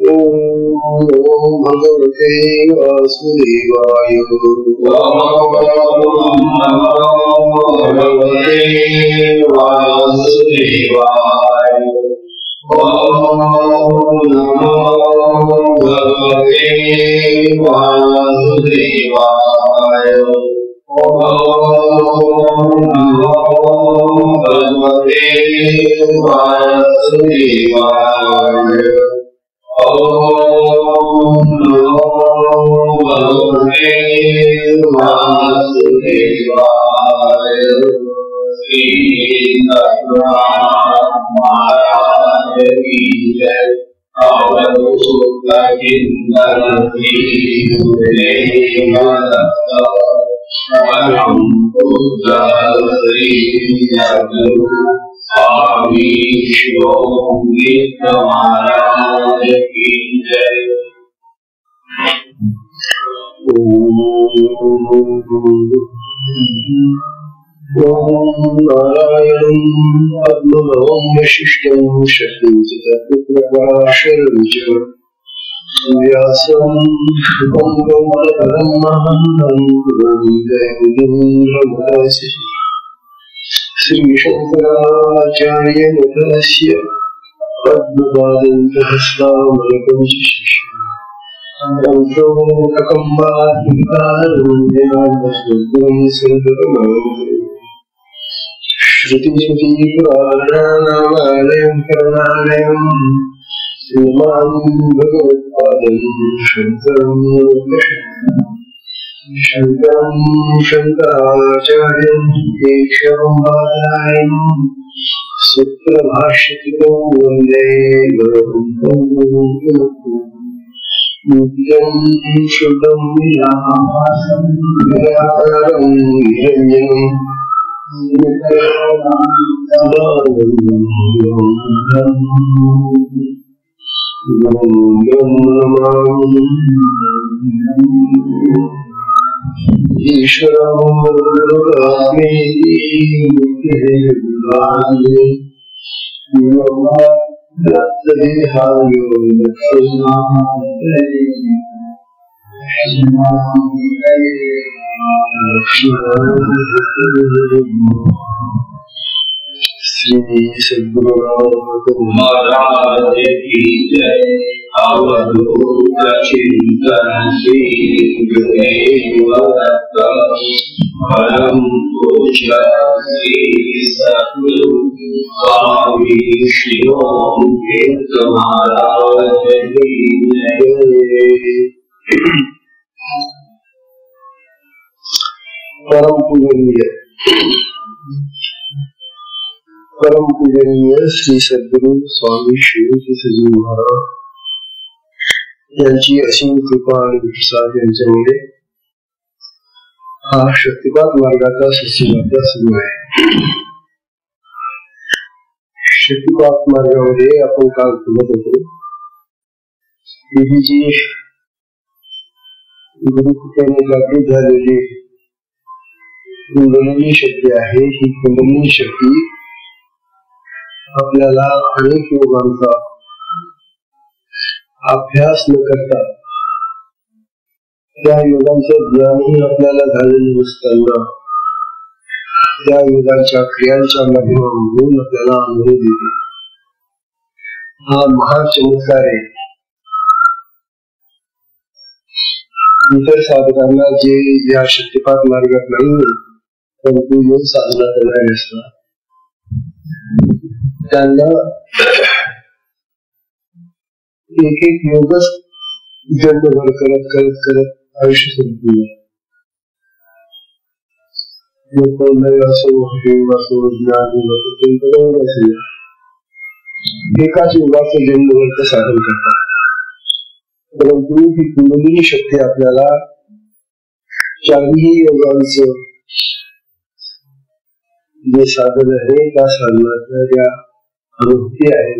ओम भगवते वासुदेवाय। भगवते वासुदेवाय। ओम नमो भगवते वासुदेवाय। ओम नमो भगवते वासुदेवाय। ओम नमो भगवते वासुदेवाय। श्री रघुनाथ महाराज की जय। अवधूत चिंतन परम बुद्ध श्री सद्गुरु स्वामी शिवोमृत महाराज की जय। ओम नारायणं पद्मनाभं वशिष्ठं शक्तिं चित्तप्रकाशं च व्यासं शुकं गौतमं वन्दे श्रीशंकराचार्यमठस्य पद्मपादन्तहस्तामलकं श्रुतिस्मृतिपुराणानामालयं करुणालयं श्रीमान् भगवत्पादं शङ्करं शङ्कराचार्यं केशवं बादरायणं सूत्रभाष्यकृतो वन्दे नित्यं शुद्धं निराकारं निरञ्जनं श्री सद्गुरुनाथ महाराज की जय। अवधूत चिंतन श्री गुरुदेव परम पूज्य श्री सद्गुरु स्वामी शिवोमृत महाराज की जय। परम पूजनीय श्री सद्गुरु स्वामी श्री सद्गुरु महाराज यांची असीम कृपा आणि प्रसाद यांच्यामुळे हा शक्तिपात मार्गाचा सत्संग सुरू आहे। शक्तिपात मार्गामध्ये आपण काल बोलत होतो ही जी गुरुकृपेने जागृत झालेली कुंडलिनी शक्ती आहे, ही कुंडलिनी शक्ती आपल्याला अनेक योगांचा अभ्यास न करता त्या योगांचं ज्ञानही आपल्याला झालेलं नसताना त्या योगांच्या क्रियांच्या माध्यमातून आपल्याला अनुभव देते। हा महान चमत्कार आहे। इतर साधकांना जे या शक्तिपात मार्गात नाही परंतु योग साधना करणारे असतात त्यांना एक एक योगच जन्मभर करत करत करत आयुष्य संपलं। एकाच योगाचं जन्मभर साधन करतात, परंतु ही कुंडलिनी शक्ती आपल्याला चारही योगांचं जे साधन आहे त्या साधनातल्या ज्या अनुभूती आहेत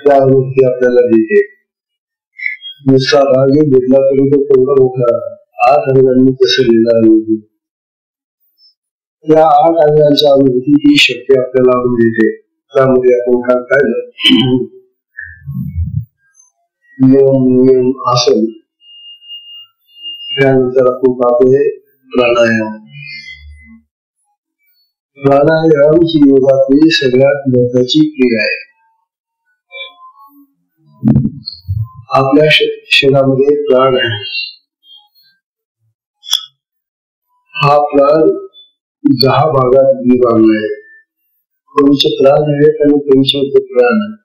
त्या अनुभूती आपल्याला देते। नुसता भाग घेतला तरी तो तेवढा मोठा 8 अंगांनी पसरलेला अनुभूती, त्या 8 अंगांच्या अनुभूती ही शक्ती आपल्याला आणून देते। त्यामध्ये आपण काय पाहिलं, नियम आसन. त्यानंतर आपण पाहतोय प्राणायाम. प्राणायाम ही योगातली सगळ्यात महत्वाची क्रिया आहे. आपल्या शरीरामध्ये प्राण आहे. हा प्राण 10 भागात विभागला आहे. पंच प्राण आहेत आणि पंचभूत प्राण आहे.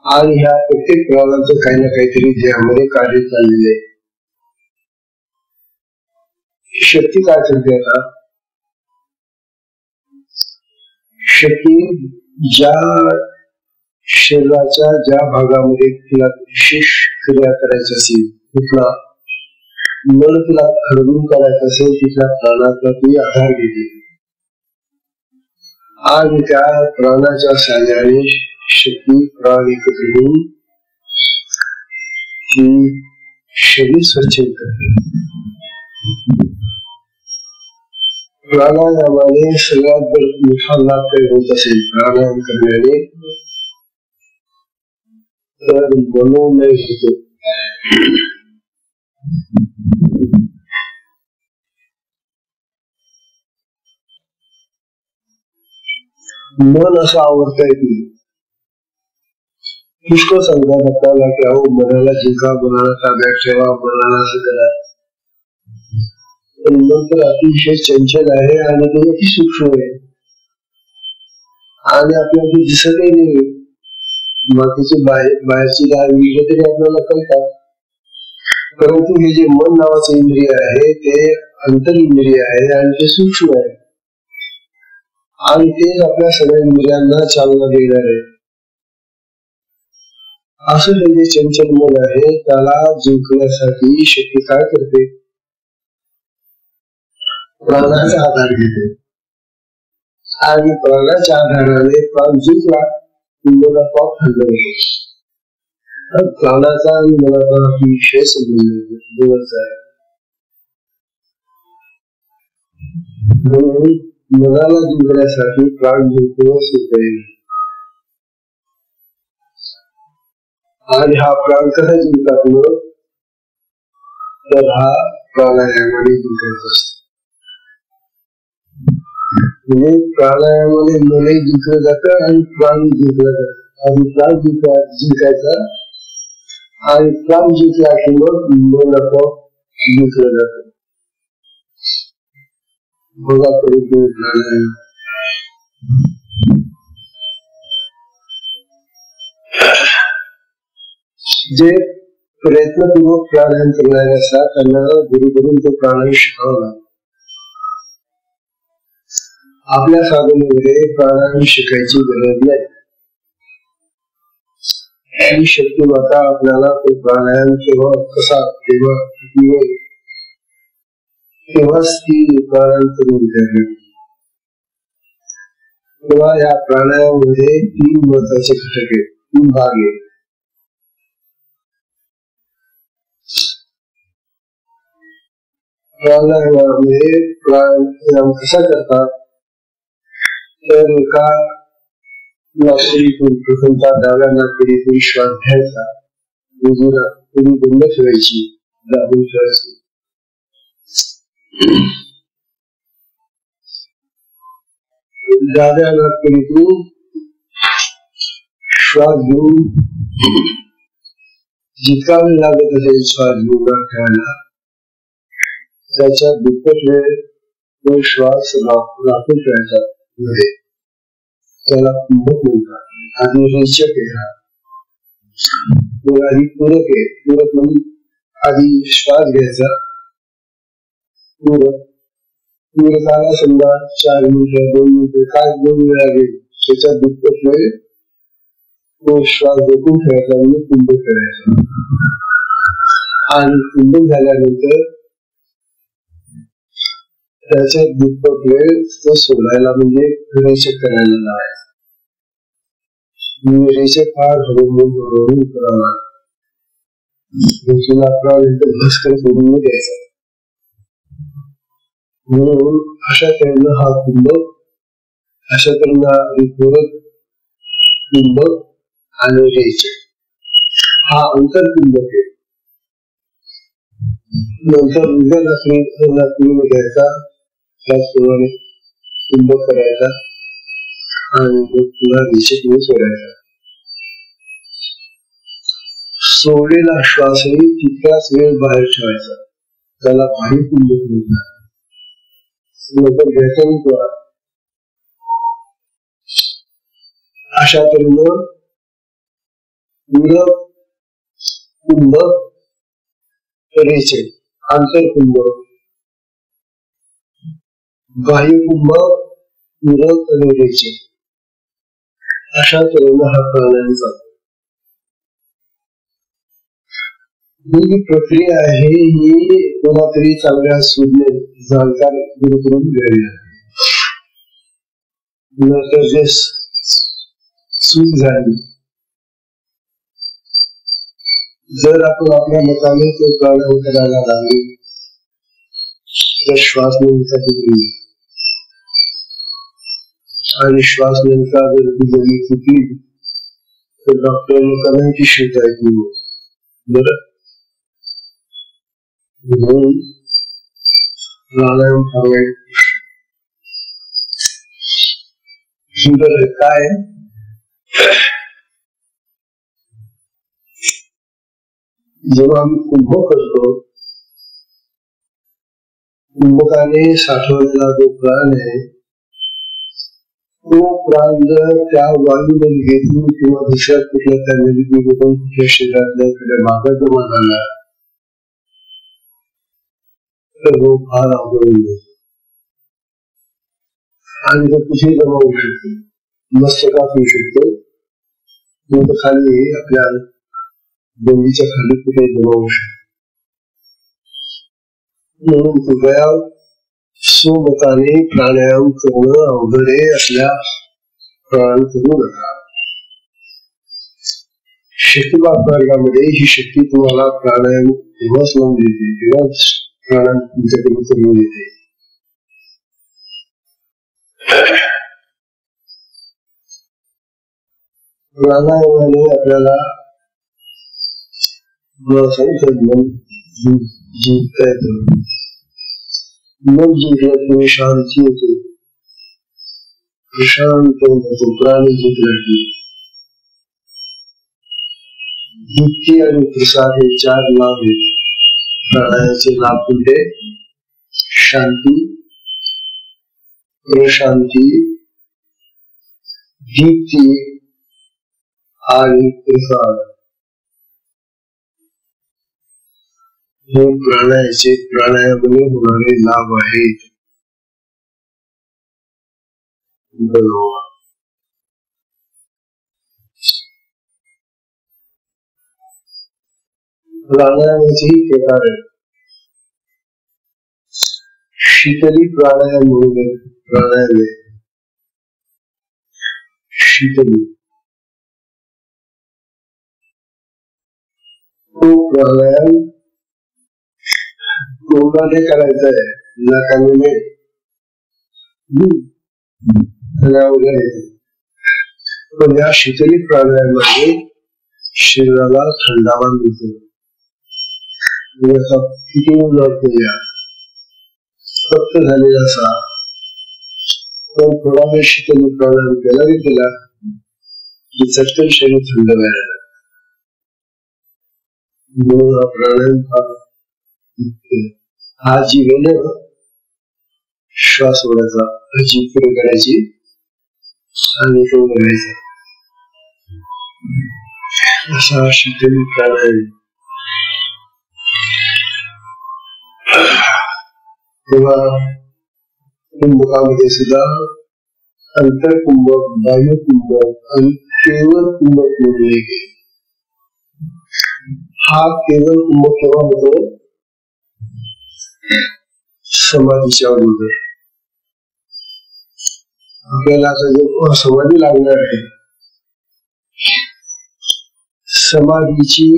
आणि ह्या प्रत्येक प्राणाचं काही ना काहीतरी देहामध्ये कार्य चाललेले आहे. शक्ती काय करते आता? शक्ती ज्या शरीराच्या ज्या भागामध्ये तिला विशेष क्रिया करायची असेल, तिथला मन तिला खरडून करायचं असेल, तिथल्या प्राणाचा ती आधार घेते आणि त्या प्राणाच्या साह्याने शक्ती प्राण एकत्र होऊन ती शरीर स्वच्छ करते. प्राणायामाने सगळ्यात मोठा लाभ काही होत असेल प्राणायाम करण्याने, तर मनोमय होतो. मन असं आवडता येत नाही. पुष्कळ सांगतात आपल्याला की अहो मनाला जिंका, मनाला ताब्यात ठेवा, मनाला असं करा. पण मन तर अतिशय चंचल आहे आणि तो अति सूक्ष्म आहे आणि आपल्याला ते दिसतही नाही. बाकीची बाहेरची 10 विषय तरी आपल्याला कळतात, परंतु हे जे मन नावाचं इंद्रिय आहे ते अंतर इंद्रिय आहे आणि ते सूक्ष्म आहे आणि तेच आपल्या सगळ्या इंद्रियांना चालना देणार आहे. असं हे जे चंचल मन आहे त्याला जिंकण्यासाठी शक्ती काय करते? प्राणाचा आधार घेते आणि प्राणाच्या आधाराने प्राण जिंकला मला पाप खाल्लं होतं. प्राणाचा आणि मनाचा अतिशय संबंध आहे. म्हणून मनाला जिंकण्यासाठी प्राण जिंकणं सोपं आहे. आणि हा प्राण कसा जिंकतात मग? तर हा प्राणायामाने जिंकायचा असतो. म्हणजे प्राणायामाने मनही जिंकलं जातं आणि प्राण जिंकलं जातं. आणि प्राण जिंकायचा आणि प्राण जिंकला की मग मन आपोआप जिंकलं जातं. बघा करून प्राणायाम. जे प्रयत्नपूर्वक प्राणायाम करणारे असतात त्यांना गुरुकडून तो प्राणायाम शिकावा लागतो. आपल्या साधनेमध्ये प्राणायाम शिकायची गरज नाही. ही शक्ती माता आपल्याला तो प्राणायाम केव्हा कसा केव्हा तेव्हाच ती प्राणायाम करून द्यावी. तेव्हा या प्राणायामामध्ये 3 महत्वाचे घटक आहेत, 3 भाग आहेत. प्राणायामामध्ये प्राणायाम कसा करतात? तर एका नाकपुडीतून प्रथमता डाव्या नाकपुडीतून श्वास घ्यायचा, उजवी नाकपुडी बंद ठेवायची, दाबून ठेवायची. डाव्या नाकपुडीतून श्वास घेऊन जितका वेळ लागत असेल श्वास घेऊन ठेवायला त्याच्या दुप्पट वेळ तो श्वास राखून ठेवायचा. त्याला कुंभक म्हणतात. आधी रेचक आहे, आधी पूरक आहे. पूरक म्हणजे आधी श्वास घ्यायचा, पूरकाला समजा 4 मिनिटं 2 मिनिटं काय 2 वेळा लागेल त्याच्या दुप्पट वेळ तो श्वास रोखून ठेवायचा म्हणजे कुंभक करायचा. आणि कुंभक झाल्यानंतर त्याच्या दुप्पट वेळ तो सोडायला म्हणजे रेचक करायला लावायचा. रेचक फार हळूहळू करावा. भस्कर सोडून द्यायचा. म्हणून अशा तऱ्हेनं हा कुंभक, अशा तऱ्हेनं पूरक, कुंभक आणि रेचक हा अंतरकुंभक आहे. नंतर उद्या रात्री घ्यायचा, त्याचप्रमाणे कुंभक करायचा आणि पुन्हा दिशेतून सोडायचा. सोडलेला श्वासही तितकाच वेळ बाहेर ठेवायचा, त्याला बाह्य कुंभक म्हणतात. नंतर घ्यायचा अशा तऱ्हेनं कुंभक, रेचे, आंतरकुंभक, बाह्य कुंभक, पूरक आणि रेचे, अशा तऱ्हेनं हा प्राणायाम चालतो. ही प्रक्रिया आहे, ही कोणातरी चांगल्या सुज्ञ जाणकार गुरुकडून घ्यावी लागते. नंतर जे चूक झाली, जर आपण आपल्या मताने तो प्राणायाम करायला लागले तर श्वास नेमका आणि श्वास नेमका जर जमी चुकली तर डॉक्टर लोकांना ती शिकाय बरं. म्हणून प्राणायाम सुंदर आहे. काय जेव्हा आम्ही कुंभक करतो, कुंभकाने साठवलेला जो प्राण आहे, तो प्राण जर त्या वायूमध्ये घेतून किंवा दुसऱ्या कुठल्या त्या नदीतून कुठल्या शरीरातल्या एखाद्या भागात जमा झाला तर तो फार अवघड होईल आणि तो कुठेही जमा होऊ शकतो. मस्तकात होऊ शकतो, खाली आपल्या बंदीच्या खाली कुठेही जमा होऊ शकतो. म्हणून कृपया स्वमताने प्राणायाम करणं अवघड आहे, आपल्या प्राण करू नका. शक्तिपात मार्गामध्ये ही शक्ती तुम्हाला प्राणायाम तेव्हाच लावून देते, तेव्हाच प्राणायाम तुमच्याकडे करून येते. प्राणायामाने आपल्याला जिंकता येतं. मग जिंकल्यामुळे शांती होते, प्रशांत होतो, प्राणी जिंकला की युक्ती आणि प्रसाद हे 4 लाभ आहेत. प्राणायामाचे लाभ कोणते? शांती, प्रशांती, युक्ती आणि प्रसाद. हे प्राणायामाने होणारे लाभ आहेत. प्राणायामाचे प्रकार आहेत. शीतली प्राणायाम म्हणून प्राणायाम आहे. शीतली तो प्राणायाम तोंडाने करायचा आहे, नाकाने पण या शीतली प्राणायामाने शरीराला थंडावा मिळतो. किती फक्त झालेला असा पण थोडा वेळ शीतली प्राणायाम केला की चटकन शरीर थंड व्हायला. म्हणून हा प्राणायाम हा जीव आहे ना, श्वास सोडायचा, जीभ पुढे करायची आणि तो बघायचा, असा शीतली प्राणायाम. तेव्हा कुंभकामध्ये सुद्धा अंतरकुंभक, बाह्य कुंभक आणि केवळ कुंभक म्हणून एक आहे. हा केवळ कुंभक केव्हा होतो? समाधीच्या अगोदर. आपल्याला आता जो समाधी लागणार आहे, समाधीची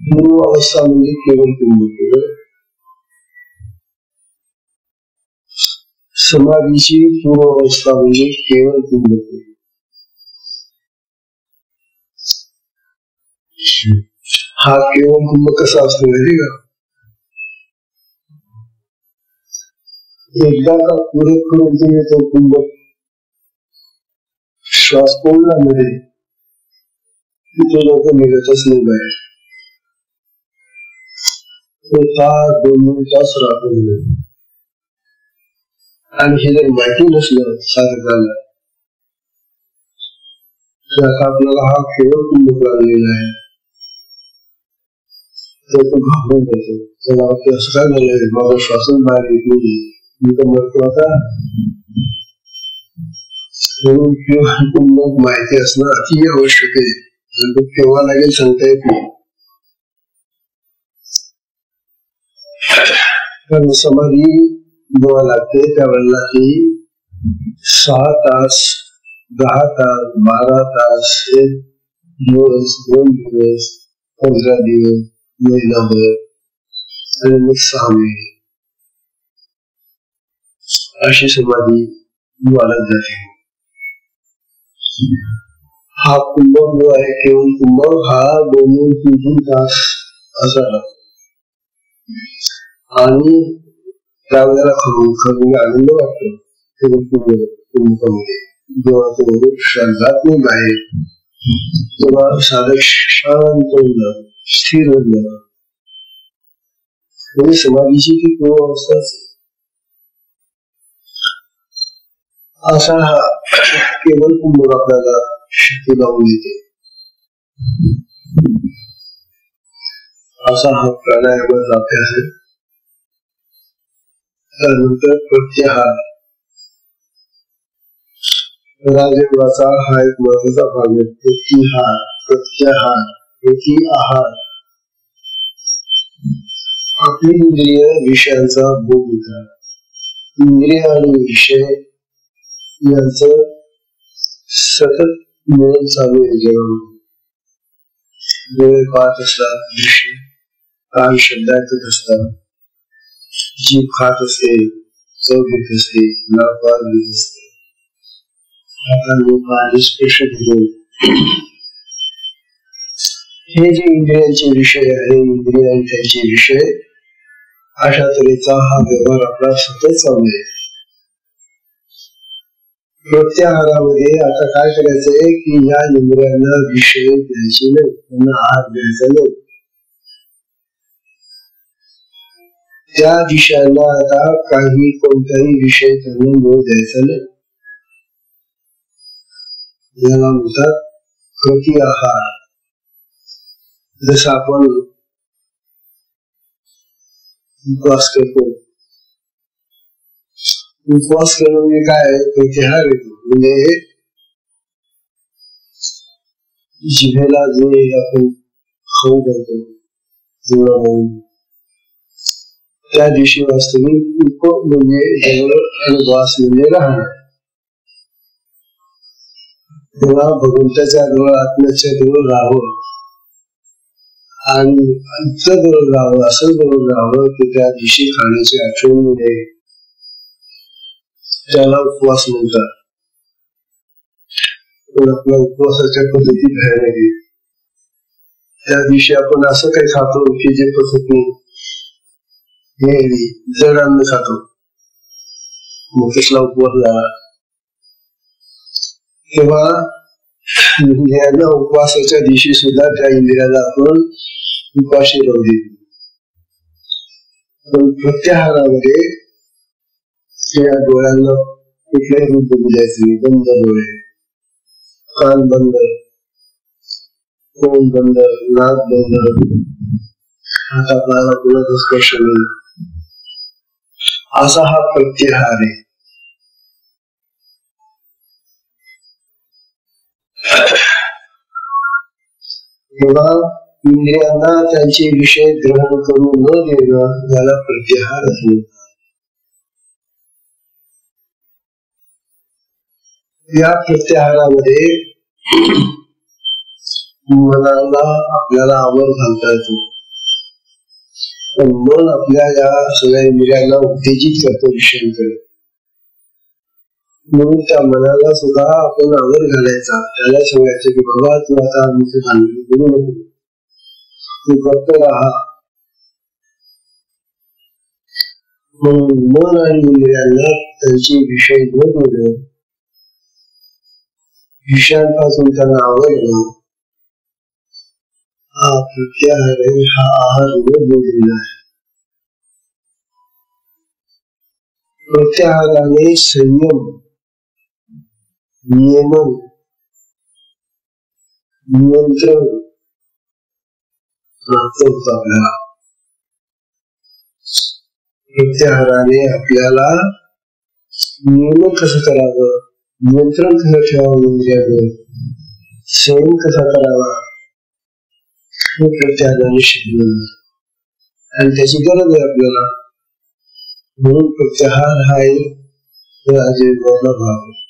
पूर्व अवस्था म्हणजे केवळ कुंभक. समाधीची पूर्व अवस्था म्हणजे केवळ कुंभक. हा केवळ कुंभ कसा असतो माहिती का? एकदा का पूरक करून तो कुंभ श्वास कोंडला मध्ये तो लोक निघतच नाही बाहेर. तो तास 2 तास राहतो. आणि हे जर माहिती नसलं साधकाला तर आता आपल्याला हा केवळ कुंभ लागलेला आहे तर तो घाबरून जातो. त्याला वाटतं असं काय झालंय, माझा श्वासच बाहेर येत नाही, मी तर मरतो आता. म्हणून केवळ कुंभ माहिती असणं अति आवश्यक आहे. आणि तो केव्हा लागेल सांगता येत नाही. कारण समाधी जेव्हा लागते त्यावेळेला ती 6 तास 10 तास 12 तास 1 दिवस 2 दिवस 15 दिवस महिनाभर आणि मग 6 महिने अशी समाधी वाढत जाते. हा कुंभ जो आहे केवळ कुंभ हा 2-3 तास असा राहतो. आणि त्यावेळेला खरोखर आनंद वाटतो. कुंभामध्ये जेव्हा तो शरीरात नाही बाहेर तेव्हा साधक शांत होऊन जातो, स्थिर होऊन जातो. म्हणजे समाधीची ती पूर्व अवस्थाच असा हा केवळ कुंभ आपल्याला शक्ती लावून देते. असा हा प्राणायामाचा अभ्यास आहे. त्यानंतर प्रत्याहार. राजयोगाचा हा एक महत्वाचा भाग आहे. प्रतिहार, प्रत्याहार, प्रति आहार. आपली इंद्रिय विषयांचा भोग घेतात. इंद्रिय आणि विषय यांचं सतत मिळून चालू आहे जीवनामध्ये. डोळे पाहत असतात विषय, कान शब्द ऐकत असतात, जीभ खात असते, चव घेत असते, नाक वास घेत असते, हाताने पाय स्पर्श घेतो. हे जे इंद्रियांचे विषय आहे, इंद्रियांचे विषय अशा तऱ्हेचा हा व्यवहार आपला सतत चालू आहे. प्रत्याहारामध्ये आता काय करायचंय की या इंद्रियांना विषय द्यायचे नाही, त्यांना आहार द्यायचा नाही. त्या विषयाला आता कोणताही विषय त्यांना न द्यायचा नाही. याला म्हणतात प्रति आहार. जसं आपण उपवास करतो, उपवास करणं म्हणजे काय, प्रतिहार येतो. म्हणजे जिभेला जे आपण खाऊ घालतो त्या दिवशी वास्तविक उप म्हणजे जवळ उपवास म्हणजे राहणं. तेव्हा भगवंताच्या जवळ आत्म्याच्या जवळ राहावं आणि जवळ राहावं, असं जवळ राहावं की त्या दिवशी खाण्याची आठवण नये. त्याला उपवास म्हणतात. पण आपल्या उपवासाच्या पद्धती भयानक आहे. त्या दिवशी आपण असं काही खातो की जे पचत नाही, हे जड अन्न खातो, मग कसला उपवास झाला. तेव्हा इंद्रियांना उपवासाच्या दिवशी सुद्धा त्या इंद्रियाला आपण उपाशी राहू देतो. पण प्रत्याहारामध्ये या डोळ्यांना कुठल्याही रूप बघू द्यायचं नाही. बंद डोळे, कान बंद, तोंड बंद, नाक बंद, हातापायाला कुणाचा स्पर्श नाही, असा हा प्रत्याहार आहे. तेव्हा इंद्रियांना त्यांचे विषय ग्रहण करू न देणं याला प्रत्याहार असतो. या प्रत्याहारामध्ये मनाला आपल्याला आवर घालता येतो. पण मन आपल्या या सगळ्या इंद्रियांना उत्तेजित करतो विषयांकडे. म्हणून त्या मनाला सुद्धा आपण आवर घालायचा. त्याला सांगायचं की बाबा तू आता आमचं भांडण करू नको, तू करत राहा. म्हणून मन आणि इंद्रियांना त्यांची विषय न बोलणं, विषयांपासून त्यांना आवडणं, हा प्रत्याहार आहे. हा आहार न बोललेला आहे. प्रत्याहाराने संयम, नियमन, नियंत्रण प्राप्त होत आपल्याला. प्रत्याहाराने आपल्याला नियमन कसं करावं, नियंत्रण कसं ठेवावं, इंद्रियावर संयम कसा करावा, हे प्रत्याहाराने शिकवलं आणि त्याची गरज आहे आपल्याला. म्हणून प्रत्याहार हा एक आजीवनातला भाग आहे.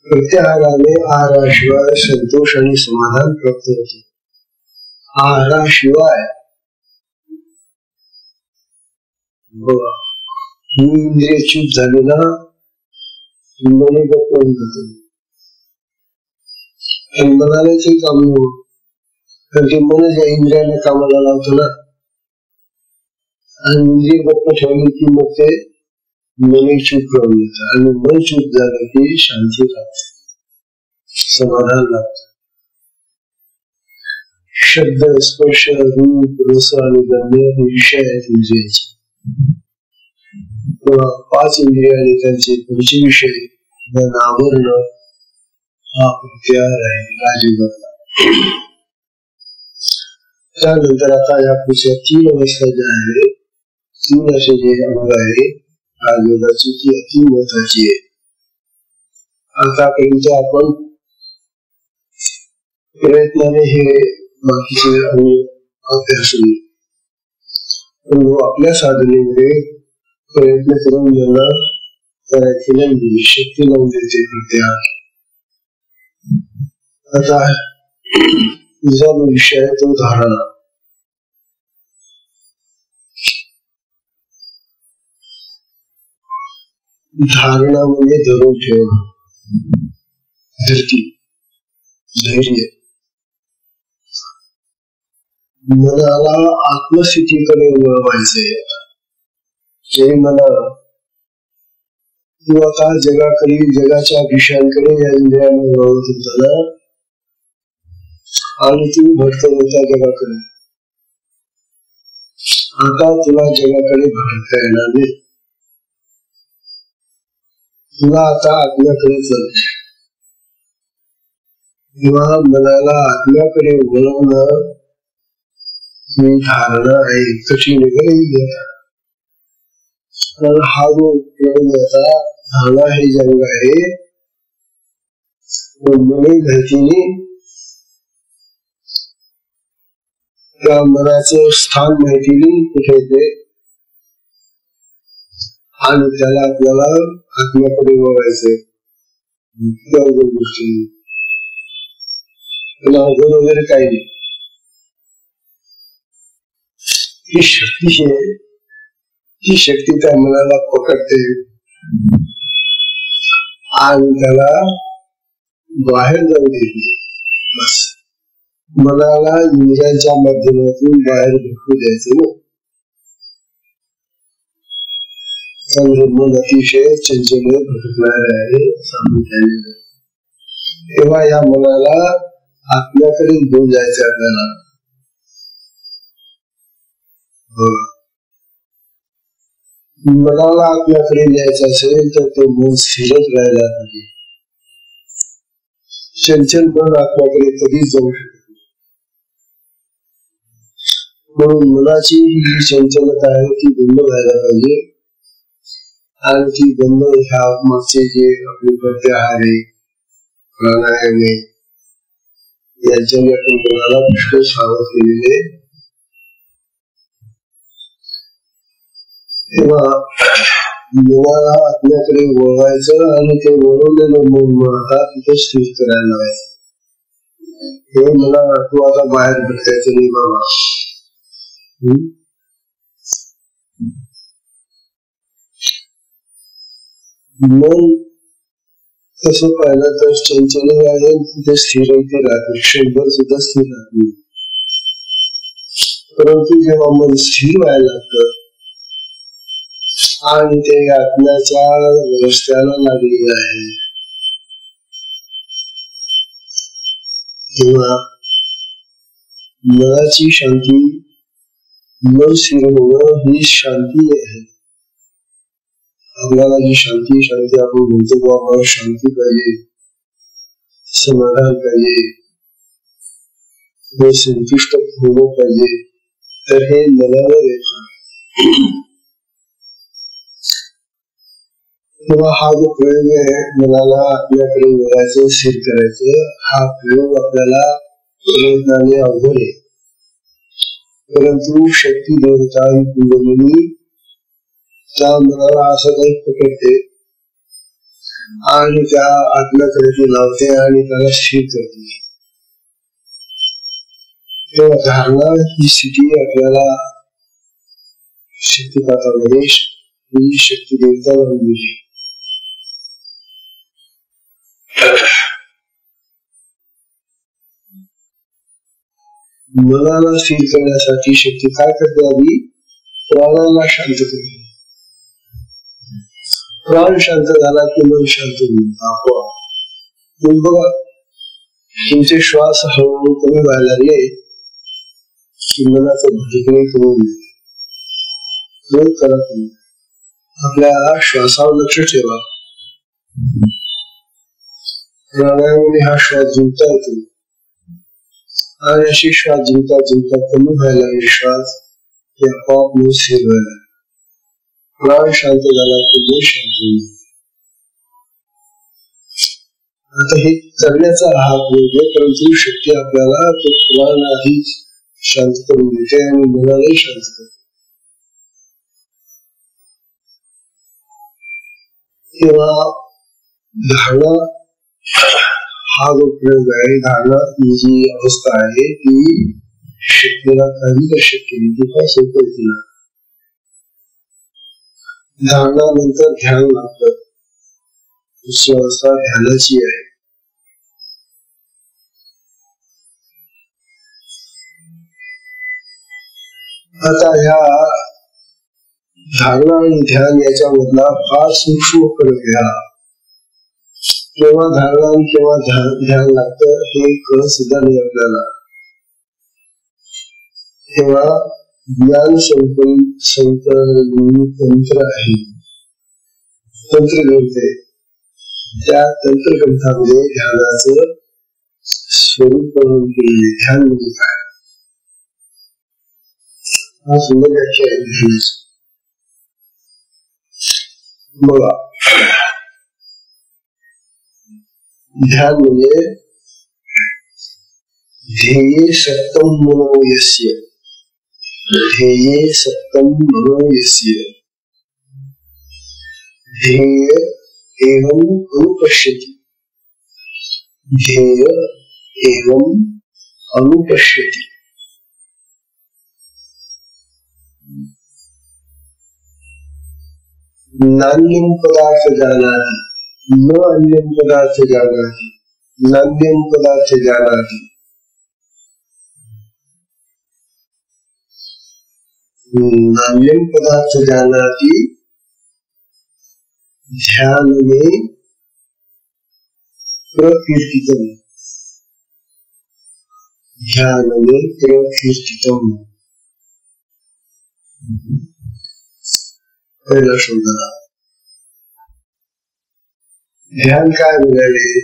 प्रत्याहाराने आहाराशिवाय संतोष आणि समाधान प्राप्त होते. आहाराशिवाय ही इंद्रिय चूक झाली ना, मन गप्प होऊन जाते आणि मनाला ते काम कारण की मन ज्या इंद्रियाने कामाला लावतो ना, आणि इंद्रिय गप्प ठेवली की मग ते मन चूक करून येतं आणि मन चूक झालं की शांती लागते, समाधान लागतं. शब्द, स्पर्श, रूप, रस आणि गंध हे विषय आहेत इंद्रियाचे. 5 इंद्रियाने त्यांचे पुढचे विषय आवरणं हा प्रत्याहार आहे राजयोगातला. त्यानंतर आता या पुढच्या 3 अवस्था ज्या आहेत, 3 असे जे अंग आहे राजयोगाची, ती अति महत्वाची आहे. आतापर्यंत आपण प्रयत्नाने हे बाकीचे अंग अभ्यासले, पण आपल्या साधनेमध्ये प्रयत्न करून ज्यांना करायची नाही, शक्ती लावून देते प्रत्याहार. आता तुझा विषय आहे तो धारणा. धारणा म्हणजे धरून ठेवणं, धरती, धैर्य. मनाला आत्मस्थितीकडे वळवायचंय. जे मना तू आता जगाकडे, जगाच्या विषयांकडे या इंद्रियाने वळवत होता ना, आणि तुम्ही भटकत होता जगाकडे. आता तुला जगाकडे भटकता येणार नाही. तुला आता आत्म्याकडे चल. किंवा मनाला आत्म्याकडे वळवणं ही धारणा आहे. कठीण आहे. कारण हा जो धारणा हे जंग आहे, मनी धरतीने त्या मनाचं स्थान माहिती नाही कुठे ते, आणि त्याला आपल्याला आत्म्याकडे वळवायचंय. गोष्टी अवघड वगैरे काही नाही. ही शक्ती त्या मनाला पकडते आणि त्याला बाहेर जाऊ देते. बस मनाला इंद्रियांच्या माध्यमातून बाहेर भटकू द्यायचं ना. मन अतिशय चंचल भटकणार आहे सांगितलेलं. तेव्हा या मनाला आत्म्याकडे घेऊन जायचं आपल्याला. मनाला आत्म्याकडे न्यायचं असेल तर ते मन स्थिरच राहायला पाहिजे. चंचल मन आत्म्याकडे कधीच जाऊ शकत नाही. म्हणून मनाची ही चंचलता आहे ती बंद व्हायला पाहिजे. आणि ती बंद ह्या मागचे जे आपले प्रत्याहार आहे, प्राणायाम आहे, याच्याने आपण मनाला पुष्कळ सावध केलेले. तेव्हा मनाला आत्म्याकडे वळवायचं आणि ते वळवलेलं मन आता तिथे स्थिर करायला लावायचं. हे मला तू आता बाहेर भटकायचं नाही बाबा. मन तसं पाहिलं तर चंचल आहे, तिथे स्थिर इथे राहते, क्षणभर सुद्धा स्थिर राहते. परंतु जेव्हा मन स्थिर व्हायला लागतं आणि ते आत्म्याच्या रस्त्याला लागलेलं आहे, तेव्हा मनाची शांती, मन स्थिर होणं ही शांती आहे. आपल्याला जी शांती आपण म्हणतो की आम्हाला शांती पाहिजे, समाधान पाहिजे, संतुष्ट होणं पाहिजे, तर हे मनाला येतं. तेव्हा हा जो प्रयोग आहे, मनाला आपल्याकडे वळायचं, स्थिर करायचं, हा प्रयोग आपल्याला प्रयत्नाने अवघड आहे. परंतु शक्ती देवता ही कुंडलिनी त्या मनाला असं काही पकडते आणि त्या आत्म्याकडे ती लावते आणि त्याला स्थिर करते. तेव्हा धारणा ही स्थिती आपल्याला शक्तिपातामध्ये शक्ती देवता लावून दिली. मनाला स्थिर करण्यासाठी शक्ती काय करते? आधी प्राणाला शांत करते. प्राण शांत झाला की मन शांत होईल आपोआप. मग बघा, तुमचे श्वास हळूहळू कमी व्हायला लागले की मनाचं भटकणे कमी होईल. रोज करा तुम्ही. आपल्या श्वासावर लक्ष ठेवा. प्राणायामाने हा श्वास जिंकता येतो आणि अशी श्वास जिंकता कमी व्हायला लागले श्वास, ते आपोआप मन स्थिर व्हायला. प्राण शांत झाला की मन शांत होईल. आता हे करण्याचा हा प्रयोग आहे, परंतु शक्ती आपल्याला तो प्राण आधी शांत करून देते आणि मनालाही शांत करते. तेव्हा धारणा हा जो प्रयोग आहे, धारणा ही जी अवस्था आहे ती शक्तीला काही शक्य नाही, ती काय सोपं तिला. धारणानंतर ध्यान लागतं. दुसरी अवस्था ध्यानाची आहे. आता ह्या धारणा आणि ध्यान याच्यामधला फार सूक्ष्म फरक आहे. केव्हा धारणा आणि केव्हा ध्यान लागतं हे कळत सुद्धा नाही आपल्याला. तेव्हा ज्ञान संकल्पना तंत्र आहे, तंत्रग्रंथ आहे. त्या तंत्रग्रंथामध्ये ध्यानाचं स्वरूप वर्णन केलेले. ध्यान म्हणजे काय? हा सुंदर व्याख्या आहे ध्यानाची. बघा, ध्यान म्हणजे ध्येये सप्तम मनोयस्य, ध्येये सप्तम मनोयस्य, ध्येय एवं अनुपश्यति, ध्येय एवं अनुपश्यति. नान्यं पदार्थ जानाति न अन्यं पदार्थ जानाति, नान्यं पदार्थ जानाति. नान्यं पदार्थ जानाति ध्यान में प्रकीर्तितम, ध्यान में प्रकीर्तितम. पहिला शब्द ध्यान काय म्हणाले?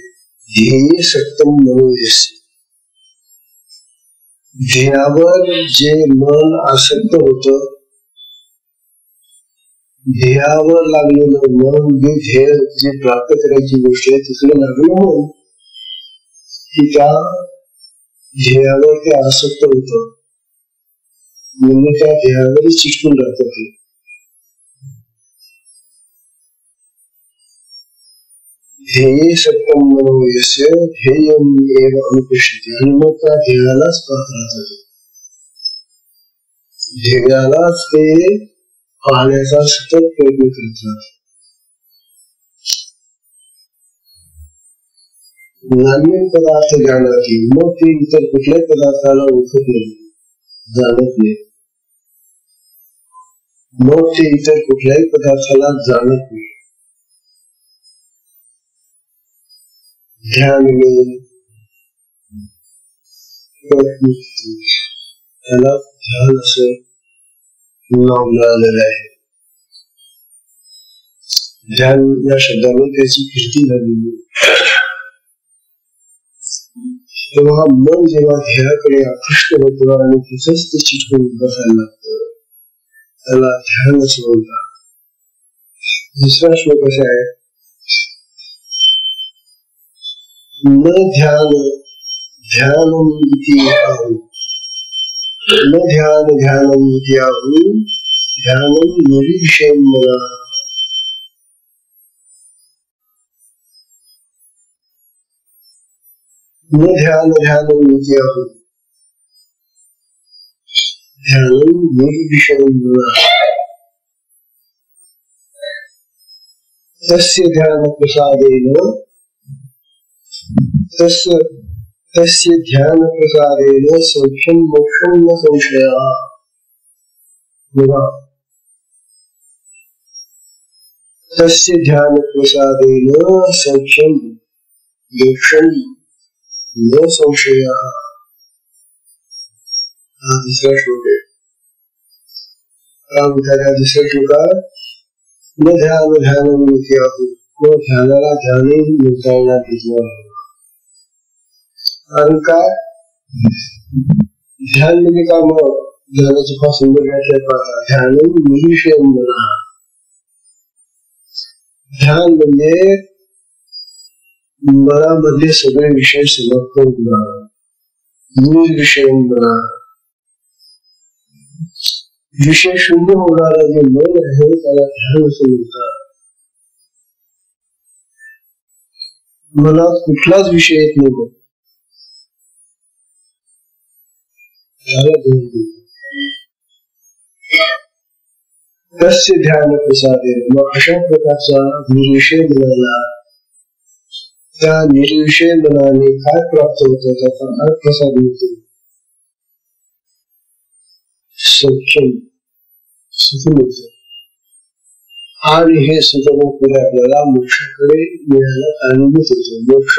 ध्येय सप्तम मनोयस्य. ध्येयावर जे मन आसक्त होत, ध्येयावर लागलेलं मन, जे ध्येय जे प्राप्त करायची गोष्ट आहे तिकडे लागलं मन, की त्या ध्येयावर ते आसक्त होत, म्हणजे त्या ध्येयावर चिकटून राहत. ध्येय सप्तम मनोयस्य ध्येयं एव अनुपश्यति. आणि मग त्या ध्येयालाच पाहत राहतात, ध्येयालाच ते पाहण्याचा सतत प्रयत्न करतात. नान्य पदार्थ जाणारी, मग ते इतर कुठल्याही पदार्थाला ओळखत नाही, जाणत नाही, मग ते इतर कुठल्याही पदार्थाला जाणत नाही. ध्यान में त्याला ध्यान असं नाव मिळालेलं आहे. ध्यान या शब्दाने त्याची कीर्ती झालेली. तेव्हा मन जेव्हा ध्येयाकडे आकृष्ट होतं आणि तिथंच ते चिटकून बसायला लागतं, त्याला ध्यान असं म्हणतात. दुसरा श्लोक असा आहे, न ध्यान ध्यानम इति आहु, न ध्यान ध्यानम इति आहु, ध्यानम निर्विषयं मनः. न ध्यान ध्यानम इति आहु, ध्यानम निर्विषयं मनः. तस्य ध्यान प्रसादेन तस्य ध्यान प्रसादेन सौख्यं मोक्षं न संशयः. तस्य ध्यान प्रसादेन सौख्यं मोक्षं न संशयः. दूसरा श्लोक है. दूसरा श्लोक, न ध्यान ध्यानम इति आहु, मग ध्यानाला ध्यानही म्हणता येणार नाही. कारण काय, ध्यान म्हणजे काय, मग ध्यानाची फार सुंदर व्याख्या पाहता. ध्यान निर्विषयं मनः. ध्यान म्हणजे मनामधले सगळे विषय समाप्त होणार. निर्विषयं मनः, विषय शून्य होणारा जे मन आहे त्याला ध्यान असं म्हणतात. मनात कुठलाच विषय येत नाही. तस्य ध्यान प्रसादेन, मग अशा प्रकारचा निर्विषय मनाला, त्या निर्विषय मनाने काय प्राप्त होतं, त्याचा काय प्रसाद होतो, सौख्यम, सुख मिळतं. आणि हे सुख पुढे आपल्याला मोक्षाकडे मिळायला कारणीभूत होतं. मोक्ष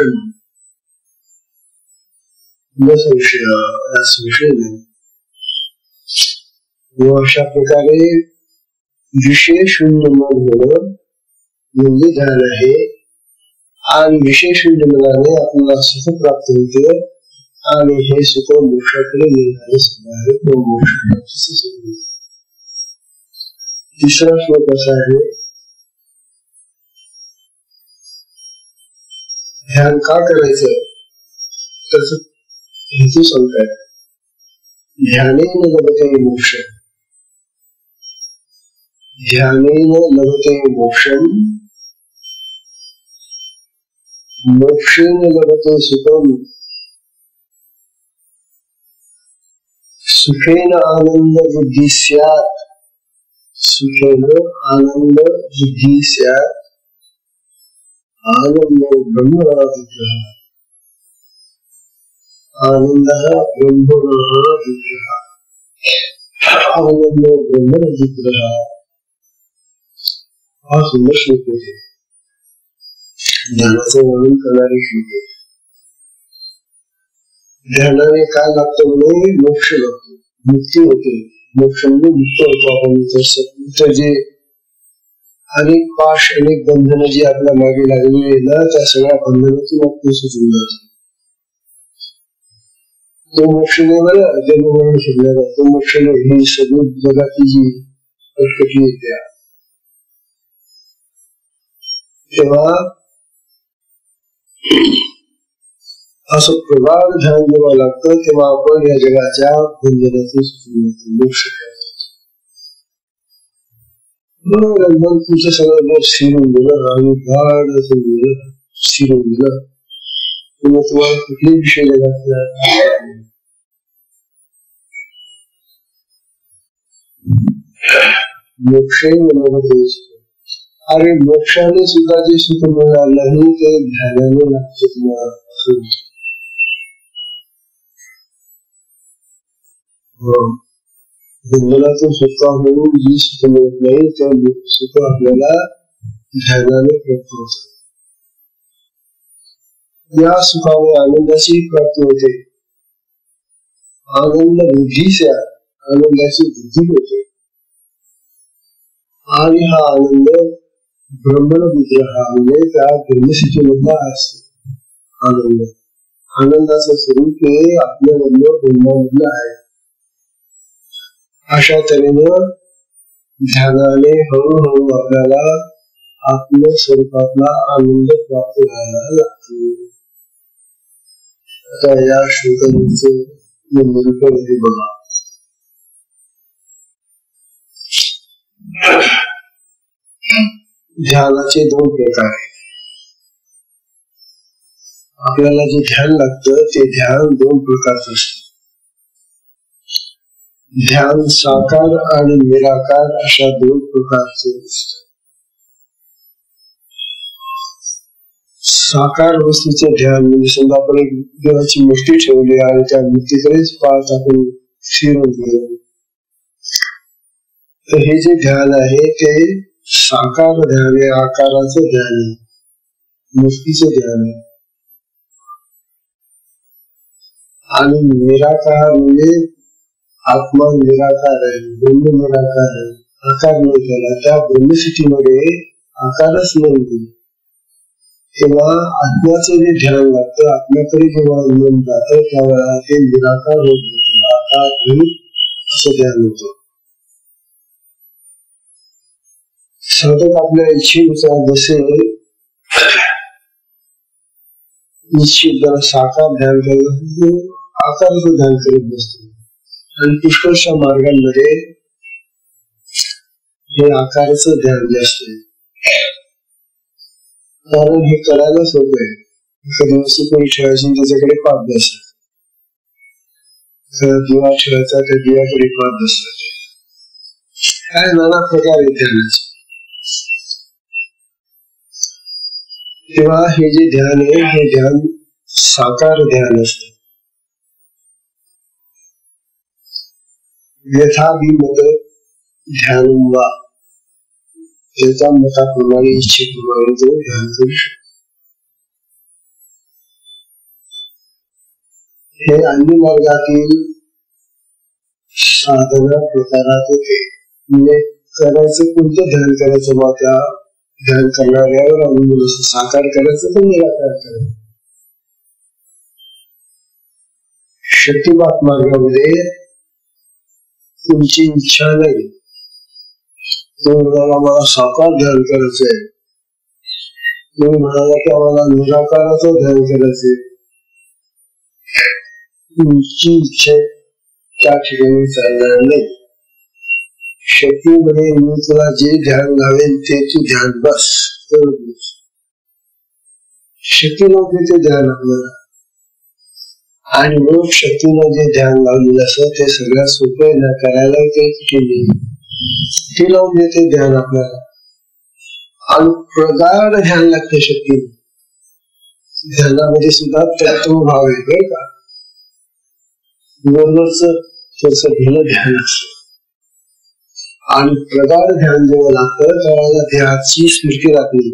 न संशय, संशय नाही. अशा प्रकारे विषय शून्य मन होणं म्हणजे ध्यान आहे. आणि विषय शून्य मनाने आपल्याला सुख प्राप्त होतं आणि हे सुख मोक्षाकडे मिळणारे सुद्धा आहे. मोक्ष. तिसरा श्लोक असा आहे, ध्यान का करायचं त्याच हेतू सांगताय. ध्यानेन लभते मोक्ष, ध्यानेन लभते मोक्षम, मोक्षेन लभते सुखम, सुखेन आनंद बुद्धि स्यात्, सुखेन आनंद बुद्धि स्यात्, आनंदो ब्रह्मणः विग्रहः, आनंदः ब्रह्मणः विग्रहः, आनंदो ब्रह्मणः विग्रहः. हा सुंदर श्लोक आहे. ध्यानाचं वर्णन करणारे श्लोक आहे. ध्यानाने काय लागतं म्हणजे मोक्ष लागतो, मुक्ती होते. मोक्ष म्हणजे मुक्त होतो आपण. जे अनेक पाश, अनेक बंधनं जी आपल्या मागे लागलेली आहे ना, त्या सगळ्या बंधनातून आपण सुटून जातो. तो मोक्ष नाही बरं, जन्ममरण शिकला तो मोक्ष नाही. ही सगळी जगाची जी कटकटी येते, तेव्हा असं प्रगाढ ध्यान जेव्हा लागतं तेव्हा आपण या जगाच्या बंधनातून सुटून जातो, मोक्ष करतो. मन तुमचं सगळं जर स्थिर होऊन गेलं आणि गाढ असं गेलं, स्थिर होऊन गेलं, तेव्हा तुम्हाला कुठलेही विषय जगात मोक्ष अरे मोक्षाने सुद्धा जे सुख मिळणार नाही ते ध्यानाने लागतं तुम्हाला. असतो. बंधनातून सुटका होऊन जी सुख मिळत नाही ते सुख आपल्याला ध्यानाने प्राप्त होत. या सुखामुळे आनंदाची प्राप्ती होते. आनंद बुद्धीच्या आनंदाची बुद्धी होते आणि हा आनंद ब्रह्मण विग्रह म्हणजे त्या ब्रह्मस्थितीमधला असतो. आनंदाचं स्वरूप हे आपल्यामधलं ब्रह्मामधलं आहे. अशा तऱ्हेनं ध्यानाने हळूहळू आपल्याला आत्मस्वरूपातला आनंद प्राप्त व्हायला लागतो. आता या श्लोकांचं निरूपण हे बघा. ध्यानाचे दोन प्रकार आहेत. आपल्याला जे ध्यान लागतं ते ध्यान दोन प्रकारचं असतं. ध्यान साकार आणि निराकार अशा दोन प्रकारचे असतं. साकार वस्तूचे ध्यान म्हणजे समजा आपण एक देवाची मूर्ती ठेवली आणि त्या मूर्तीकडेच पाहत आपण फिरून गेलो, तर हे जे ध्यान आहे ते साकार ध्यान आहे, आकाराचं ध्यान आहे, मूर्तीचं ध्यान आहे. आणि निराकार म्हणजे आत्मा निराकार आहे, ब्रह्म निराकार आहे, आकार नाही केला. त्या ब्रह्मस्थितीमध्ये आकारच नाही. तेव्हा आत्म्याचं जे ध्यान लागतं, आत्म्याकडे जेव्हा मन जातं त्यावेळेला ते निराकार होत होतं, आकार नाही असं ध्यान होतं. साधक आपल्या इच्छेनुसार जसे निश्चित जरा साकार ध्यान करत आकाराचं ध्यान करीत बसतो. आणि पुष्कळशा मार्गांमध्ये हे आकाराचं ध्यान जास्त आहे. कारण हे करायला सोपं आहे. एखादी वस्तू कोणी ठेवायची त्याच्याकडे पाहत बसतात, दिवा ठेवायचा त्या दिव्याकडे पाहत बसतात. काय नाना प्रकार आहे ध्यानाचे. तेव्हा हे जे ध्यान आहे हे ध्यान साकार ध्यान असतं. यथाभिमत ध्यान वा त्याच्या मताप्रमाणे इच्छेप्रमाणे तो ध्यान करू शकतो. हे अन्य मार्गातील साधना प्रकारात होते. म्हणजे करायचं कोणतं ध्यान करायचं बा त्या ध्यान करणाऱ्यावर अवलंबून असतं. साकार करायचं तर निराकार करायचं. शक्तिपात मार्गामध्ये तुमची इच्छा नाही, तुम्ही म्हणाला मला साकार ध्यान करायचंय, तुम्ही म्हणाला की आम्हाला निराकाराचं ध्यान करायचंय, तुमची इच्छा त्या ठिकाणी चालणार नाही. शक्तीमध्ये मी तुला जे ध्यान लावेल ते तू ध्यान बस. शक्ती लावते ते ध्यान आपल्याला. आणि मग शक्तीनं जे ध्यान लावलेलं असं ते सगळ्यात सोपं आहे ना, करायला काही ते लावून देते ध्यान आपल्याला. आणि प्रगाढ ध्यान लागते शक्ती. ध्यानामध्ये सुद्धा तत्वभाव आहे बरं का. वरवरच त्याचं भिन्न ध्यान असतं. आणि प्रगाढ ध्यान जेव्हा लागतं त्यावेळेला ध्यानाची स्मृती राहत नाही.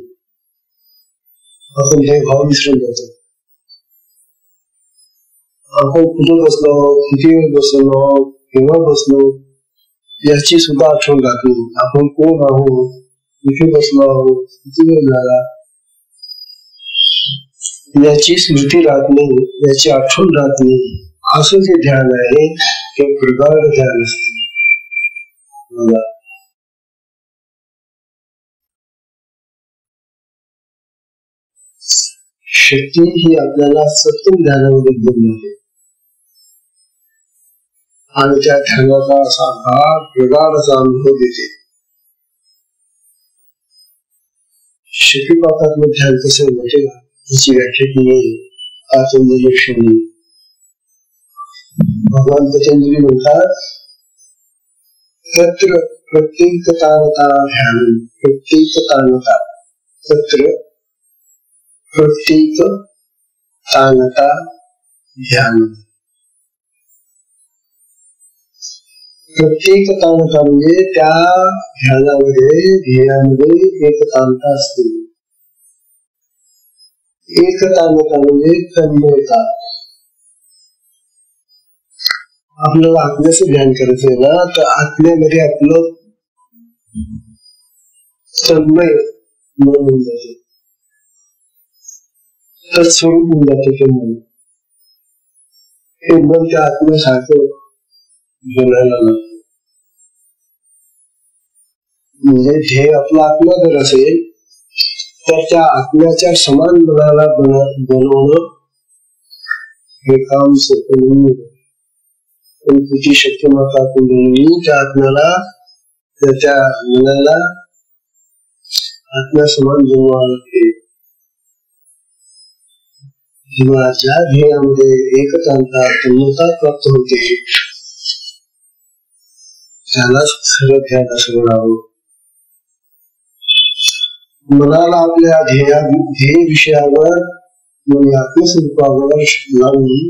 आपण हे भाव विसरून जातो. आपण कुठे बसलो, किती वेळ बसलो, केव्हा बसलो याची सुद्धा आठवण राहत नाही. आपण कोण आहोत, कुठे बसलो आहोत, किती वेळ झाला याची स्मृती राहत नाही, याची आठवण राहत नाही. असं जे ध्यान आहे ते प्रगाढ ध्यान असते. शक्ती ही आपल्याला सत्य ध्यानामध्ये घेऊन येते आणि त्या ध्यानाचा असा गाढ प्रगाढ असा अनुभव देते. शक्तिपातात्मक ध्यान कसं होते ना, याची व्याख्या केली आत्मनिरीक्षणी. भगवान पतंजली म्हणतात तत्र प्रत्येकतानता ध्यान. प्रत्येकतानता तत्र प्रत्येक ताणता ध्यान. प्रत्येक ताणता म्हणजे त्या ध्यानामध्ये ध्येयामध्ये एक ताणता असते. एक ताणता म्हणजे तन्मयता. आपल्याला आत्म्याचं ध्यान करायचंय ना, तर आत्म्यामध्ये आपलं तन्मय मन होऊन जातं, तत्स्वरूप होऊन जातं ते मन. हे मन त्या आत्म्यासारखं बोलायला लागतं. म्हणजे ध्येय आपला आत्मा जर असेल तर त्या आत्म्याच्या समान मनाला बनवणं हे काम सोपं नाही. पण तिची शक्ती माता कुंडलिनी त्या आत्म्याला, त्याच्या मनाला आत्म्या समान बनवावं लागते. जीवनाच्या ध्येयामध्ये एकतांता तन्मयता प्राप्त होते, त्यालाच खरं ध्यान असं म्हणावं. मनाला आपल्या ध्येय विषयावर म्हणजे आत्मस्वरूपावर लावून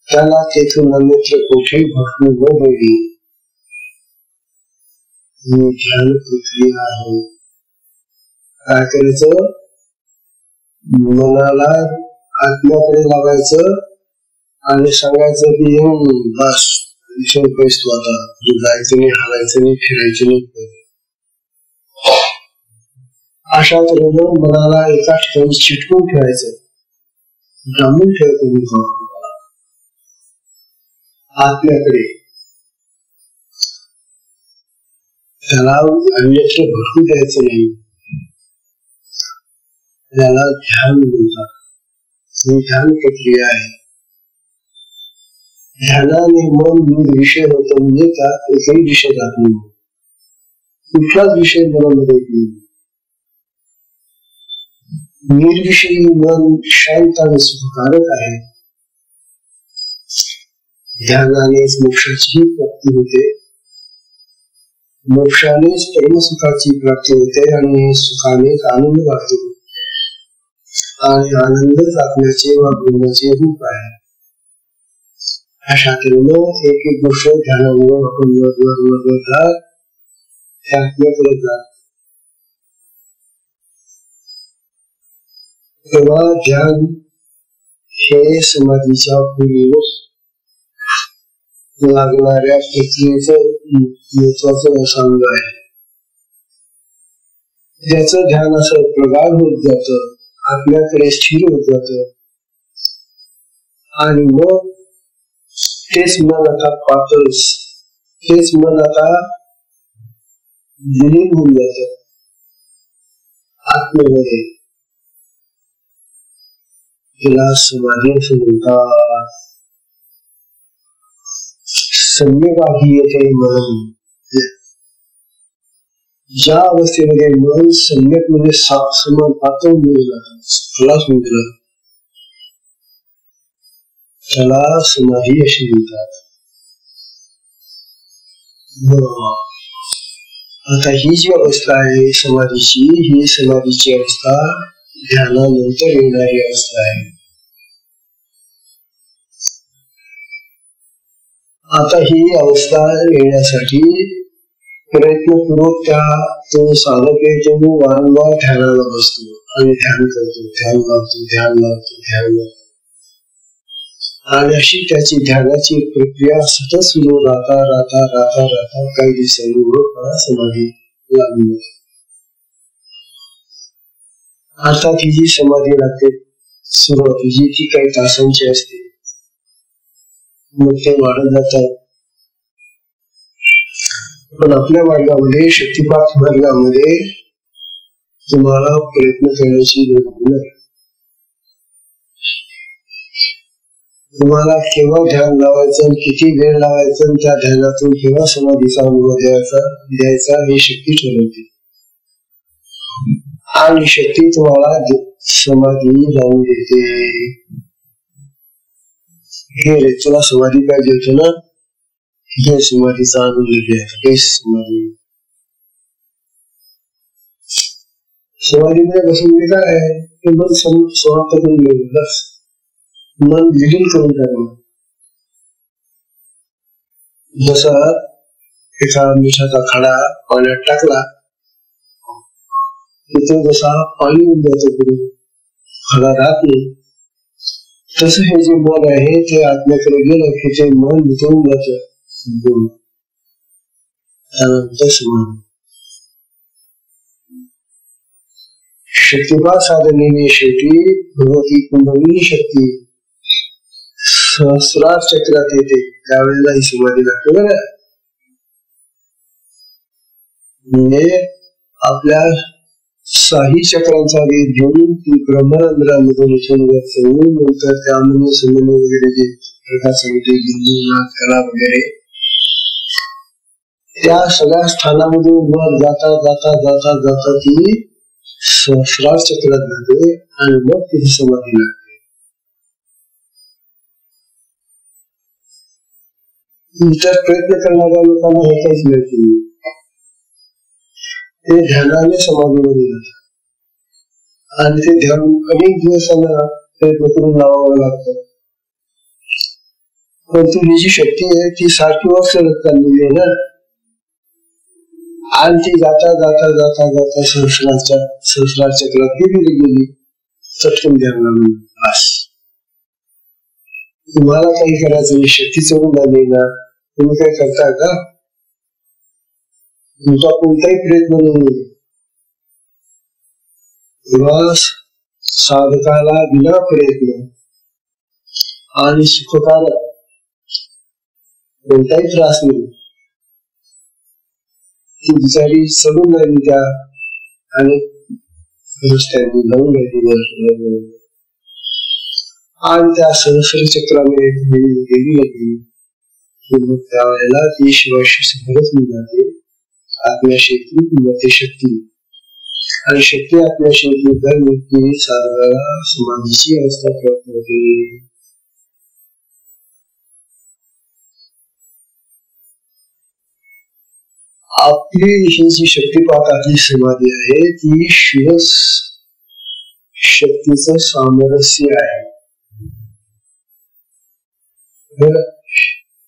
त्याला तेथून अन्यत्र कुठेही भटकू न देणे ही ध्यान प्रक्रिया आहे. काय करायचं? मनाला आत्म्याकडे लावायचं आणि सांगायचं की बस विषय पैस तू आता जायचं नाही, हालायचं नाही, फिरायचं नाही. अशा तऱ्हेनं मनाला एका ठिकाणी चिटकून ठेवायचं, दाबून ठेवायचं आत्म्याकडे. त्याला अन्यत्र भटकू द्यायचं नाही. त्याला ध्यान म्हणतात. ही ध्यान प्रक्रिया आहे. ध्यानाने मन विषय होतं म्हणजे त्यात एकही विषय जात नाही, कुठलाच विषय मनामध्ये येत नाही. निर्विषयी मन शांत आणि सुखकारक आहे. ध्यानानेच मोक्षाची प्राप्ती होते, मोक्षानेच प्रेमसुखाची प्राप्ती होते आणि सुखाने आनंद वाटतो. आणि आनंदच आत्म्याचे व ब्रह्माचे रूप आहे. अशा तऱ्हेनं एक एक गोष्ट ध्यानामुळे आपण त्या आत्म्याकडे जात. तेव्हा ध्यान हे समाधीच्या पूर्वीवर लागणाऱ्या प्रक्रियेचं महत्वाचं सांग आहे. ज्याचं ध्यान असं प्रगाढ होत जातं, आत्म्याकडे स्थिर होत जातं आणि मग तेच मन आता पातळ, तेच मन आता विलीन होऊन जातं आत्म्यामध्ये. तिला समाधी असं म्हणतात. सम्यगाही येते मन. ज्या अवस्थेमध्ये मन सम्यक म्हणजे समान पातळ होऊन जातं, खलास होऊन जातं, त्याला समाधी अशी म्हणतात. आता ही जी अवस्था आहे समाधीची, ही समाधीची अवस्था ध्यानानंतर येणारी अवस्था आहे. आता ही अवस्था येण्यासाठी प्रयत्नपूर्वक तो साधक आहे तो वारंवार ध्यानाला बसतो आणि ध्यान करतो, ध्यान लावतो, ध्यान लावतो, ध्यान लावतो. आणि अशी त्याची ध्यानाची प्रक्रिया सतत सुरू राहता राहता राहता राहता काही दिवसांनी समाधी लागली. अर्थात ही जी समाधी लागते सुरुवातीची ती काही तासांची असते, मग ते वाढत जातात. पण आपल्या मार्गामध्ये, शक्तिपात मार्गामध्ये तुम्हाला प्रयत्न करण्याची गरज नाही. तुम्हाला केव्हा ध्यान लावायचं, किती वेळ लावायचं, त्या ध्यानातून केव्हा समाधीचा अनुभव द्यायचा हे शक्ती ठरवते. आणि शक्ती तुम्हाला समाधी लावून देते. हे रे तुला समाधी पाहिजे होते ना, हे समाधीचा अनुभव घ्या. समाधीमध्ये बसून काय आहे, ते मन समाप्त करून गेलं बस. मन विलीन करून टाकणं. जसा एका मिठाचा खडा पाण्यात टाकला तिथे जसा पाणी होऊन जातो पुढे खडा राहत नाही, तसं हे जे मन आहे ते आत्म्याकडे गेलं की ते मन वितळून जातं. त्यानंतर समाधी. शक्तिपात साधनेने शेवटी भगवती कुंडलिनी शक्ती सहस्रार चक्रात येते, त्यावेळेला ही समाधी लागते बघा. म्हणजे आपल्या साही चक्रांचा वेध घेऊन ती ब्रह्मरंध्रामधून नंतर त्या अमूल्य संबंध वगैरे जे प्रकार सांगितले बिंदू कला वगैरे त्या सगळ्या स्थानामधून वर जाता जाता जाता जाता ती सहस्रार चक्रात जाते आणि मग तिथे समाधी लागते. इतर प्रयत्न करणाऱ्या लोकांना हे काहीच मिळत नाही. ते ध्यानाने समाधीमध्ये जातात आणि ते ध्यान अनेक दिवसांना प्रयत्न करून लावावं लागतं. परंतु ही जी शक्ती आहे ती सारखी वसरत चाललेली आहे ना, आणि ती जाता जाता जाता जाता सहस्रार चक्रात गेली चटकन ध्यान लागून. बस तुम्हाला काही करायचं नाही, शक्ती चढून आली ना, तुम्ही काय करता का? तुमचा कोणताही प्रयत्न नाही. साधकाला बिना प्रयत्न आणि सुखकारक कोणताही त्रास नाही. ती बिचारी चढून राहिली त्या अनेक रस्त्यांनी जाऊन राहिली आणि त्या सहस्र चक्राने गेली. त्यावेळेला ती शिवाशी समजत नाही जाते. आत्म्याशी जाते शक्ती, आणि शक्ती आत्म्याशी व्यक्ती साधकाला समाधीची अवस्था प्राप्त होते. आपली ही जी शक्तिपातातली समाधी आहे ती शिव शक्तीचं सामरस्य आहे.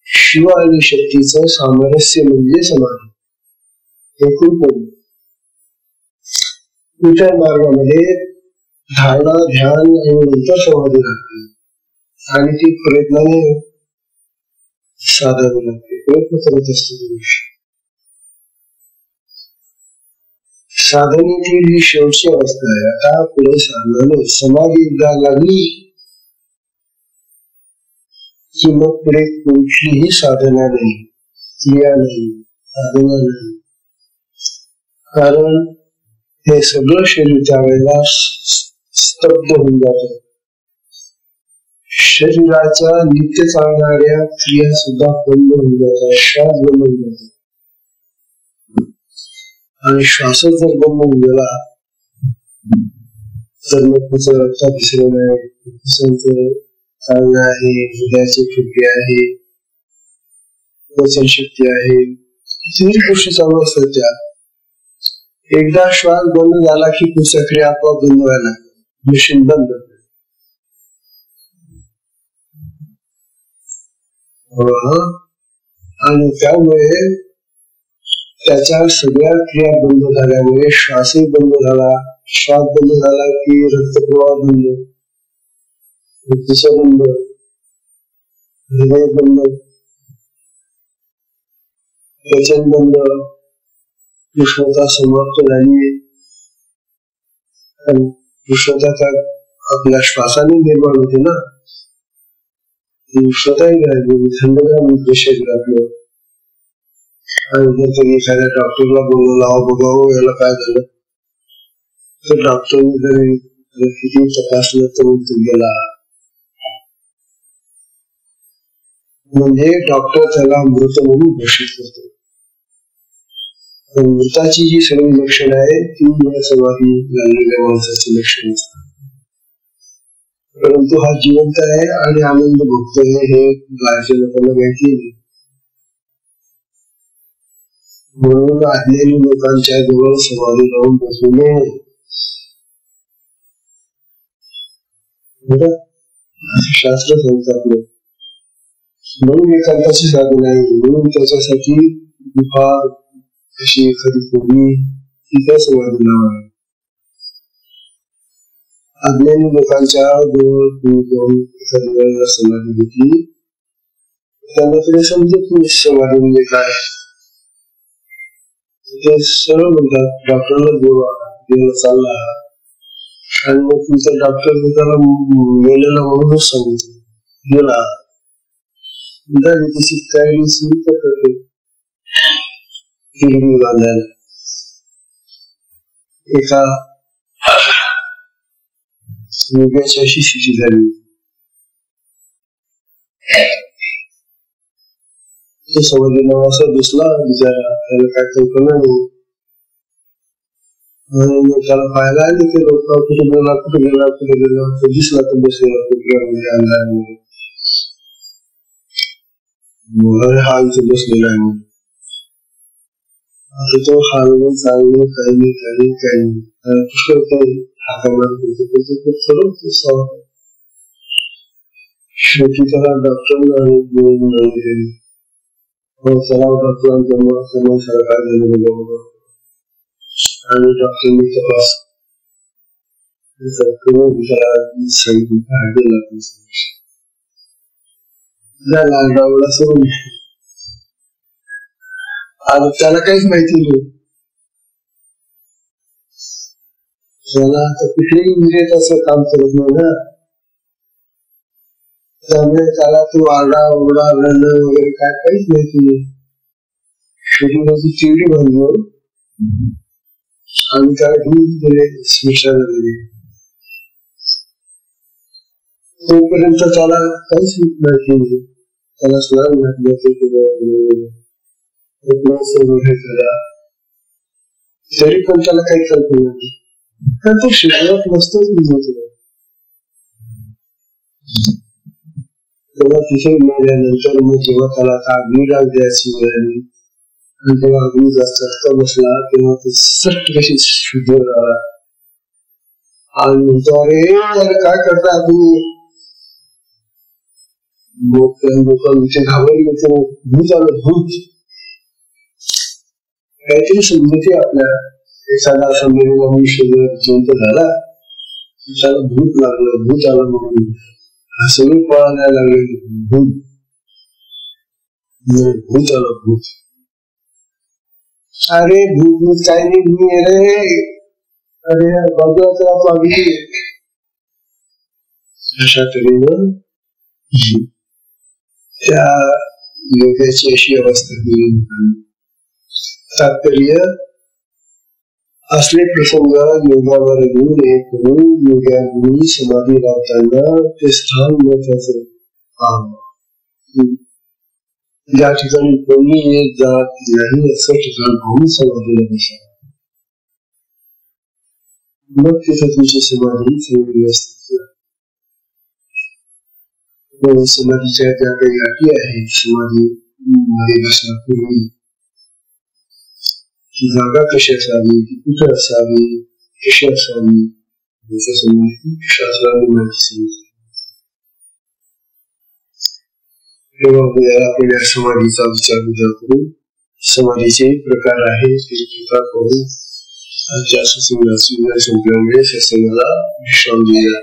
शिव आणि शक्तीचं सामरस्य म्हणजे समाधी. इतर मार्गामध्ये धारणा ध्यान आणि नंतर समाधी लागते आणि ती प्रयत्नाने साधावी लागते. प्रयत्न करत असतो. साधनेतील ही शेवटची अवस्था आहे. आता पुढे साधनाने समाधी एकदा लागली की मग पुढे कुठलीही साधना नाही, क्रिया नाही, साधना नाही. कारण हे सगळं शरीर त्यावेळेला स्तब्ध होऊन जात. शरीराच्या नित्य चालणाऱ्या क्रिया सुद्धा बंद होऊन जातात. श्वास बंद होऊन जातात. आणि श्वासच जर बंद होऊन गेला तर मग त्याचं रक्ताभिसरण आहे, चालणं आहे, हृदयाची ठोके आहे, पचन शक्ती आहे, सगळी गोष्टी चालू असतात. त्या एकदा श्वास बंद झाला की पुढच्या क्रिया आपोआप बंद व्हायला लागतात. मशीन बंद. आणि त्यामुळे त्याच्या सगळ्या क्रिया बंद झाल्यामुळे श्वासही बंद झाला. श्वास बंद झाला की रक्तप्रवाह बंद, रक्तस्राव बंद, हृदय बंद, पचन बंद, उष्णता समाप्त झाली. उष्णता आपल्या श्वासाने निर्माण होते ना, उष्णताही राहिली, थंडगार होते शरीरातलं. आणि जर तरी एखाद्या डॉक्टरला बोलवला, बघावं याला काय झालं, तर डॉक्टरने जरी किती तपासलं तर तो गेला. म्हणजे डॉक्टर त्याला मृत म्हणून घोषित करतो. मृताची जी सगळी लक्षणं आहेत ती समाधी लागलेल्या माणसाची लक्षणं असतात. परंतु हा जिवंत आहे आणि आनंद भोगतोय हे बाहेरच्या लोकांना माहिती नाही. म्हणून अज्ञानी लोकांच्या जवळ समाधी लावून बसू नये. शास्त्र सांगतात लोक. म्हणून एकांताची साधना आहे, म्हणून त्याच्यासाठी गुफा अशी एखादी खोली तिथे समाधी लावा. अज्ञानी लोकांच्या जवळ एखादी वेळेला समाधी घेतली त्यांना तरी समजत नाही समाधी म्हणजे काय. ते सरळ म्हणतात डॉक्टरला बोलवा चालला आणि मग तुमचा डॉक्टर त्याला मेलेला म्हणूनच सांगितलं गेला त्याची तयारी सुरू करते बांधायला. एका मुलग्याची अशी स्थिती झाली, तो समाधीला असा बसला बिचारा, त्याला काय कल्पना नाही. त्याला पाहायला आले ते लोक कुठे गेला तो दिसला तर बसलेला कुत्र्यामध्ये अंधारामध्ये. हा इथे बसलेला आहे म्हणून आता तो हालवून चालवून काही पुष्कळ काही हातावर शेवटी त्याला डॉक्टरांना सराव डॉक्टरांच्या सरकार आणि डॉक्टरांनी तपास लालडावला सोडून आणि त्याला काहीच माहिती नाही. त्याला आता कुठेही विजेत असं काम करत नाही ना, त्यामुळे त्याला तो आरडा ओरडा रडणं वगैरे काय काहीच माहिती नाही. शेवटी माझी चिवडी बांधून आणि त्याला घेऊन गेले स्मशानाला गेले. तोपर्यंत त्याला काहीच माहिती नाही. त्याला स्नान घातलं तरी पण त्याला काही कल्पना नाही. तो शिकवत नसतोच तेव्हा तिथे मिळाल्यानंतर मग जेव्हा त्याला अग्नी लाग द्यायची मिळाली आणि तेव्हा अग्नी जास्त बसला तेव्हा तो सट कशी शुद्ध झाला आणि म्हणतो अरे काय करता तुम्ही. लोकांचे घाबरले तो भूत आलं भूत काहीतरी समजते आपल्या. एखादा समजलेला मनुष्य जर जिवंत झाला त्याला भूत लागलं भूत आलं म्हणून सगळं पळायला लागले भूत भूत आलं भूत. अरे भूत काही नाही रे, अरे बाजूला तो आम्ही अशा तऱ्हेनं त्या योगाची अशी अवस्था होईल. तात्पर्य असले प्रसंग योगावर नये करून योगांनी समाधी लावताना ते स्थान महत्वाचं. ज्या ठिकाणी कोणी एक जात नाही असं ठिकाण पाहून समाधीला बसा, मग तिथे तुमची समाधी चांगली असते. समाधीच्या ज्या काही अटी आहेत समाधी मध्ये बसण्यापूर्वी जागा कशी असावी, कुठे असावी, कशी असावी याच्या संबंधी शास्त्राने माहिती सांगितली. तेव्हा आपण या समाधीचा विचार करू. समाधीचे प्रकार आहेत ते प्रकार करून त्या सत्संगाला संपल्यामुळे सत्संगाला विश्राम दिला.